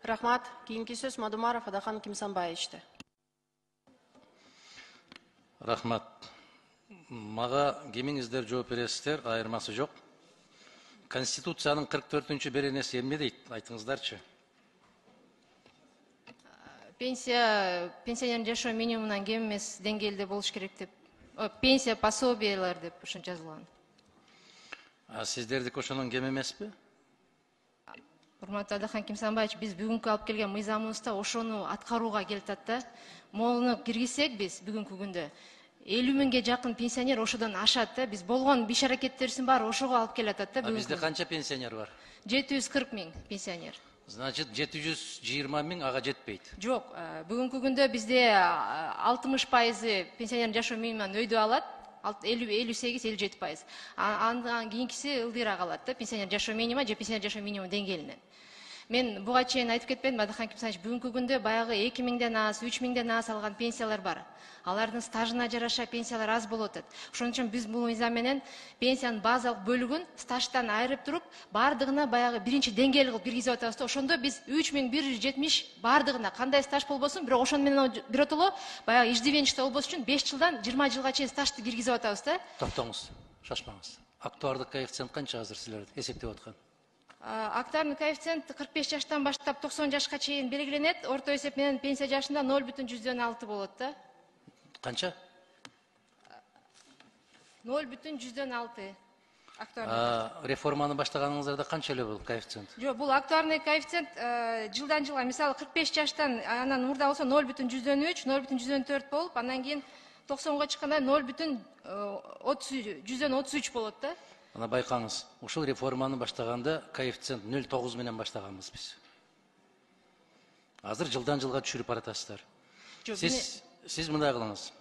Рахмат. Кийинки сөз Мадумаров Адахан Кимсанбаевичте. Рахмат. Мага кемиңиздер жооп бересиздер, айырмасы жок. Конституциянын 44-чү беренеси эмне дейт? Айтыңыздарчы. Пенсионер жашоо минимумунан кем эмес деңгээлде болуш керек деп. Пенсия пособиялар деп ошо жазылган. Сиздердики ошонун кем эмеспи? Урматтуу Адахан Кимсанбаевич, биз бүгүнкү алып келген мыйзамыбызда ошону аткарууга келатат да. Мону киргизсек биз бүгүнкү күндө 50 миңге жакын пенсионер ошодон ашат да. Биз болгон биш аракеттерибиздин баары ошого алып келатат да. Бизде канча пенсионер бар? 740 миң пенсионер. Значит, 720 миң ага жетпейт. Жок, бүгүнкү күндө бизде 60% пенсионер жашоо минимумунан өйдө алат. 58-57%. Андан кийинкиси ылдыйраак алат да, пенсионер жашоо минимуму же пенсионер жашоо минимуму деңгээлинен. Мен буга чейин айтып кетпедимби, Адахан Кимсанбаевич, бүгүнкү күндө баягы 2 миңден аз, 3 миңден аз алган пенсиялар бар. Алардын стажына жараша пенсиялар аз болуп атат. Ошон үчүн биз бул мыйзам менен пенсиянын базалык бөлүгүн стаждан айырып туруп, бардыгына баягы биринчи деңгээл кылып киргизип атабыз да. Ошондо биз 3170 бардыгына кандай стаж болбосун, бирок ошону менен биротоло баягы иждивенчество болбош үчүн 5 жылдан 20 жылга чейин стажды киргизип атабыз да. Токтоңуз, шашпаңыз. Актуардык коэффициент канча азыр силерде эсептеп аткан? Актуарный коэффициент 45 жаштан баштап 90 жашка чейин белгиленет. Орто эсеп менен пенсия жашында 0,6 болот да. Канча? 0,6. Актуарный. Реформаны баштаганыңыздарда канча эле бул коэффициент? Жок, бул актуарный коэффициент жылдан жылга, мисалы 45 жаштан анан мурда болсо 0,3, 0,4 болуп, андан кийин 90га чыкканда 0,33 болот да. Ана байкаңыз, ушул реформаны баштаганда коэффициент 0,9 менен баштаганбыз биз. Азыр жылдан жылга түшүрүп баратасыздар. Сиз мындай кылыңыз.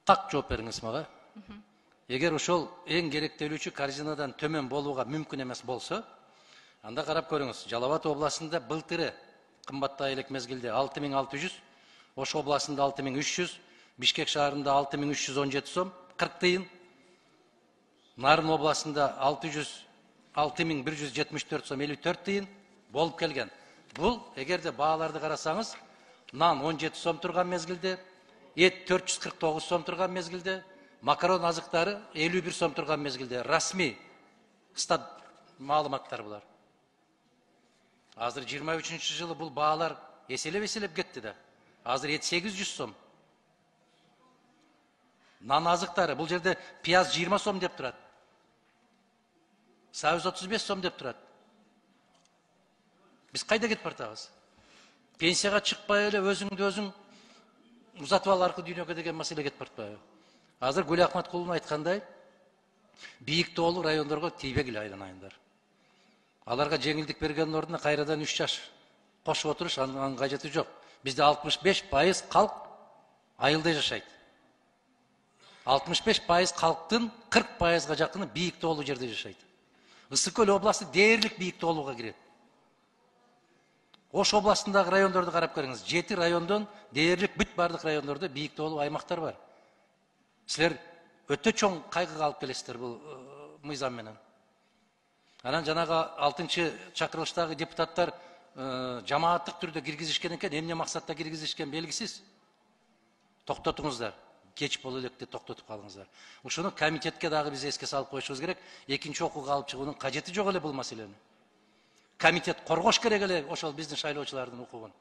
Так жооп бериңиз мага. Эгер ошол эң керектелүүчү корзинадан төмөн болууга мүмкүн эмес болсо, анда карап көрүңүз. Жалал Абад областында былтыры кымбаттай элек мезгилде 6600, Ош областында 6300, Бишкек шаарында 6317 сом 40 тыйын. Нарын областында 6174 сом 54 тыйын болуп келген. Бул, эгерде бааларды карасаңыз, нан 17 сом турган мезгилде, эт 449 сом турган мезгилде, макарон азыктары 51 сом турган мезгилде. Расмий стат маалыматтар булар. Азыр 23-жылы бул баалар эселеп кетти да. Азыр эт 800 сом. Нан азыктары, бул жерде пияз 20 сом деп турат. Сабыз 35 сом деп турат. Биз кайда кетип бартабыз? Пенсияга чыкпай эле өзүңдү өзүң узатып ал аркылуу дүйнөгө деген маселе кетип бартпайбы? Азыр Гүл Акматкулунун айткандай, бийик тоолуу райондорго тийбегиле айланайындар. Аларга жеңилдик бергендин ордуна кайрадан 3 жаш кошуп отуруш, анын кажети жок. Бизде 65% калк айылда жашайт. 65% калктын 40%га жакыны бийик тоолуу жерде жашайт. Ысык Көл областы дээрлик бийик тоолууга кирет. Ош областындагы райондорду карап көрүңүз. 7 райондон дээрлик бүт бардык райондордо бийик тоолуу аймактар бар. Силер өтө чоң кайгыга алып келесиздер бул мыйзам менен. Анан жанагы 6-чакырылыштагы депутаттар жамааттык түрдө киргизишкен экен, эмне максатта киргизишкен белгисиз. Токтотуңуздар. Кеч боло электе токтотуп калыңыздар. Ушуну комитетке дагы биз эске салып коюшубуз керек. Экинчи окууга алып чыгуунун кажети жок эле бул маселени. Комитет коргош керек эле ошол биздин шайлоочулардын укугун.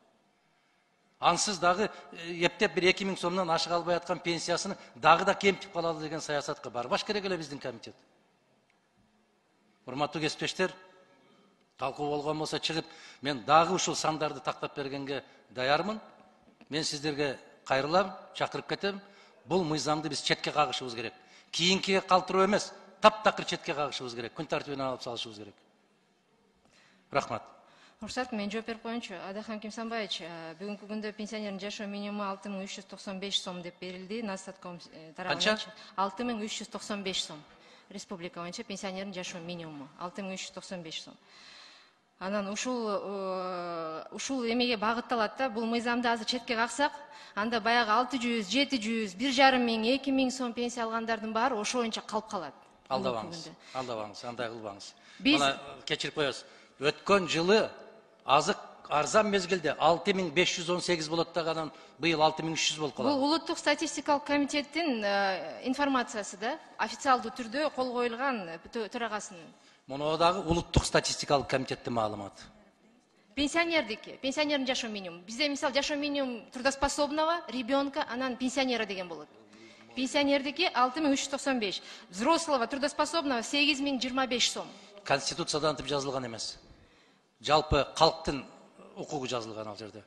Ансыз дагы эптеп бир 2000 сомдон ашык албай аткан пенсиясыны дагы да кемтип калалы деген саясатка барбаш керек эле биздин комитет. Урматтуу кесиптештер, талкуу болгон болсо чыгып, мен дагы ушул сандарды тактап бергенге даярмын. Мен сиздерге кайрылам, чакырып кетем. Бул мыйзамды биз четке кагышыбыз керек. Кийинкиге калтыруу эмес, таптакыр четке кагышыбыз керек. Күн тартибине алып салышыбыз керек. Рахмат. Уруксат, мен жооп берип коеюнчу. Адахан Кимсанбаевич, бүгүнкү күндө пенсионердин жашоо минимуму 6395 сом деп берилди. Настатком тарабынан 6395 сом. Республика боюнча пенсионердин жашоо минимуму 6395 сом. Анан ушул эмеге багытталат да, бул мыйзамды азыр четке каксак, анда баягы 600, 700, 1,5 миң, 2 миң сом пенсия алгандардын баары ошо боюнча калып калат. Алдабаңыз, андай кылбаңыз. Мына кечирип коебуз. Өткөн жылы азык арзан мезгилде 6518 болот даган быйыл 6300 болуп калат. Бул улуттук статистикалык комитеттин информациясы да, официалдуу түрдө кол коюлган төрагасынын. Муну дагы улуттук статистикалык комитеттин маалыматы. Пенсионердин жашоо минимум. Бизде мисал жашоо минимум трудоспособного ребенка, анан пенсионера деген болот. Пенсионердики 6395, взрослого трудоспособного 8025 сом. Конституциядан жазылган эмес. Жалпы калктын укугу жазылган ал жерде.